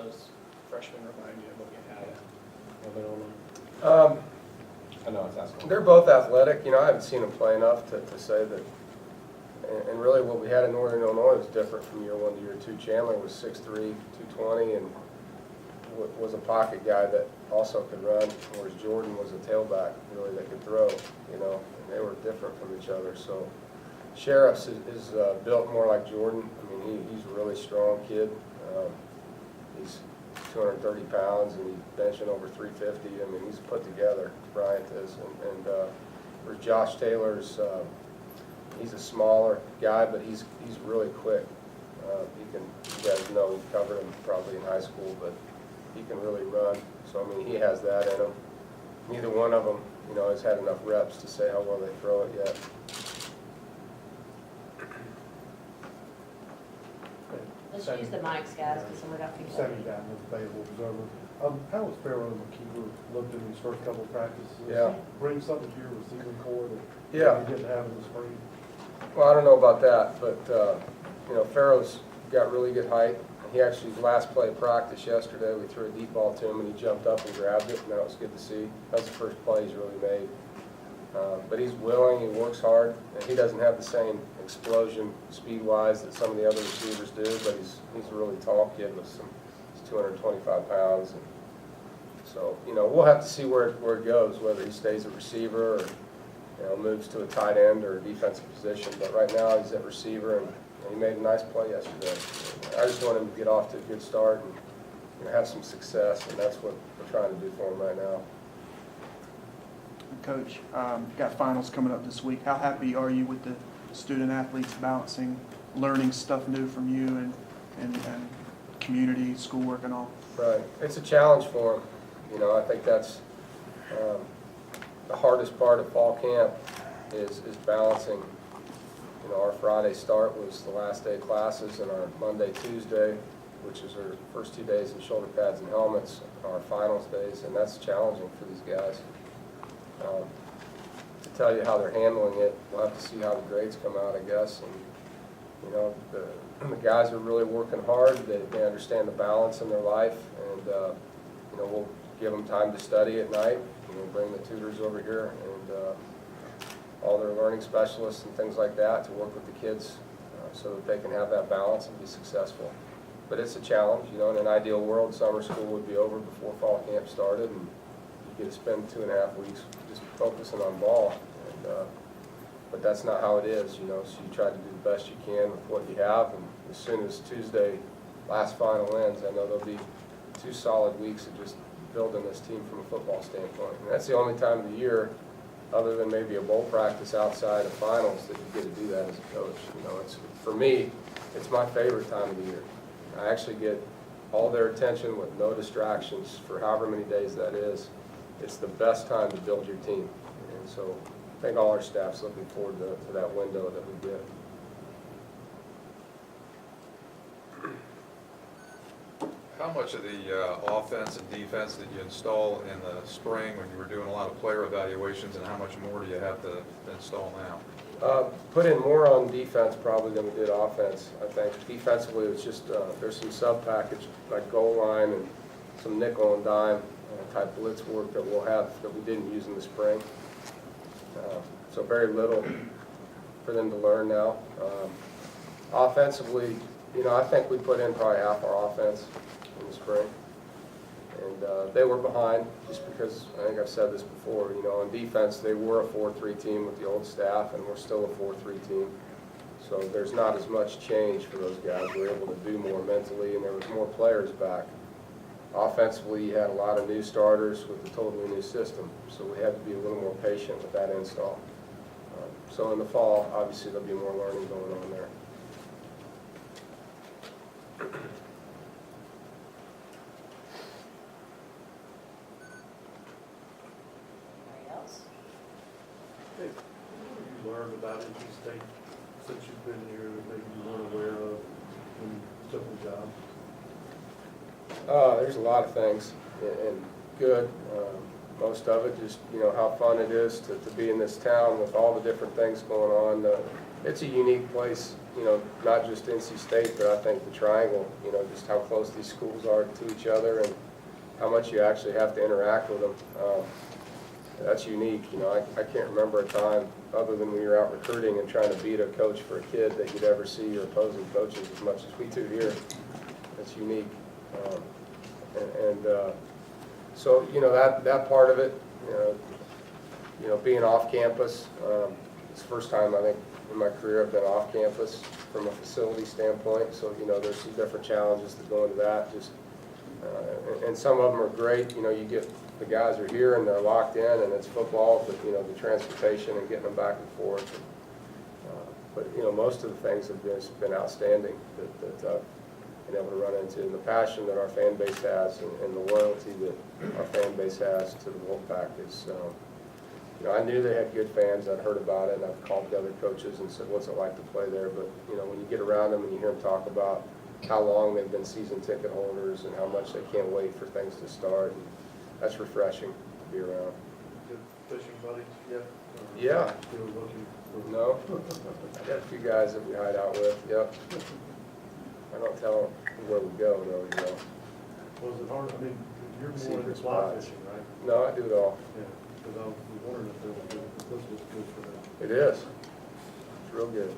those freshmen remind you of what you had at Illinois? I know it's asking. They're both athletic. You know, I haven't seen them play enough to say that. And really what we had in Northern Illinois was different from year 1 to year 2. Chandler was 6'3", 220, and was a pocket guy that also could run, whereas Jordan was a tailback, really, that could throw, you know, and they were different from each other. So Sheriff's is built more like Jordan. I mean, he's a really strong kid. He's 230 pounds, and he's benching over 350. I mean, he's put together, Bryant is. And where Josh Taylor's, he's a smaller guy, but he's really quick. You guys know, he covered him probably in high school, but he can really run. So, I mean, he has that in him. Neither one of them, you know, has had enough reps to say how well they throw it yet. Let's use the mics, guys, because we're not people. Sammy Down with the Fayetteville Observer. How has Farrell and McKeever looked in these first couple of practices? Yeah. Bring something to your receiving core that Yeah. you didn't have in the spring? Well, I don't know about that, but, you know, Farrow's got really good height. He actually, last play of practice yesterday, we threw a deep ball to him, and he jumped up and grabbed it, and that was good to see. That was the first play he's really made. But he's willing, he works hard, and he doesn't have the same explosion speed-wise that some of the other receivers do, but he's a really tall kid with he's 225 pounds. And so, you know, we'll have to see where it goes, whether he stays at receiver or, you know, moves to a tight end or a defensive position. But right now he's at receiver, and he made a nice play yesterday. I just want him to get off to a good start and, you know, have some success, and that's what we're trying to do for him right now. Coach, got finals coming up this week. How happy are you with the student athletes balancing learning stuff new from you and community, schoolwork and all? Right. It's a challenge for them. You know, I think that's the hardest part of fall camp is balancing. You know, our Friday start was the last day of classes, and our Monday, Tuesday, which is our first 2 days in shoulder pads and helmets, are our finals days, and that's challenging for these guys. To tell you how they're handling it, we'll have to see how the grades come out, I guess. And, you know, the guys are really working hard. They understand the balance in their life, and, you know, we'll give them time to study at night. You know, bring the tutors over here and all their learning specialists and things like that to work with the kids so that they can have that balance and be successful. But it's a challenge. You know, in an ideal world, summer school would be over before fall camp started, and you get to spend 2.5 weeks just focusing on ball. And, but that's not how it is, you know, so you try to do the best you can with what you have. And as soon as Tuesday, last final ends, I know there'll be 2 solid weeks of just building this team from a football standpoint. And that's the only time of the year, other than maybe a bowl practice outside of finals, that you get to do that as a coach. You know, it's, for me, it's my favorite time of the year. I actually get all their attention with no distractions for however many days that is. It's the best time to build your team. And so I think all our staff's looking forward to that window that we get. How much of the offense and defense did you install in the spring when you were doing a lot of player evaluations, and how much more do you have to install now? Put in more on defense probably than we did offense, I think. Defensively, it's just there's some sub-package like goal line and some nickel and dime type blitz work that we'll have that we didn't use in the spring. So very little for them to learn now. Offensively, you know, I think we put in probably half our offense in the spring. And they were behind just because, I think I've said this before, you know, on defense they were a 4-3 team with the old staff, and we're still a 4-3 team. So there's not as much change for those guys. We were able to do more mentally, and there was more players back. Offensively, you had a lot of new starters with a totally new system, so we had to be a little more patient with that install. So in the fall, obviously there'll be more learning going on there. Hey, what have you learned about NC State since you've been here that maybe you weren't aware of when you took the job? There's a lot of things, and good. Most of it just, you know, how fun it is to be in this town with all the different things going on. it's a unique place, you know, not just NC State, but I think the Triangle, you know, just how close these schools are to each other and how much you actually have to interact with them. That's unique, you know, I can't remember a time, other than when you're out recruiting and trying to beat a coach for a kid, that you'd ever see your opposing coaches as much as we do here. It's unique. So, you know, that part of it, you know, being off campus, it's the first time I think in my career I've been off campus from a facility standpoint. So, you know, there's some different challenges that go into that. Just and some of them are great. You know, you get the guys are here and they're locked in and it's football, but you know, the transportation and getting them back and forth. But you know, most of the things have been outstanding that I've been able to run into, and the passion that our fan base has and the loyalty that our fan base has to the Wolfpack is. You know, I knew they had good fans. I'd heard about it, and I've called the other coaches and said, "What's it like to play there?" But you know, when you get around them and you hear them talk about how long they've been season ticket holders and how much they can't wait for things to start, and that's refreshing to be around. Good fishing buddies, yeah? Yeah. Still looking for. No, I got a few guys that we hide out with. Yep. I don't tell them where we go, though. You know. Was it hard, I mean, you're more Secret into fly spots. fishing, right? No, I do it all. Yeah, because I was wondering if there was, if this was good for them. It is. It's real good.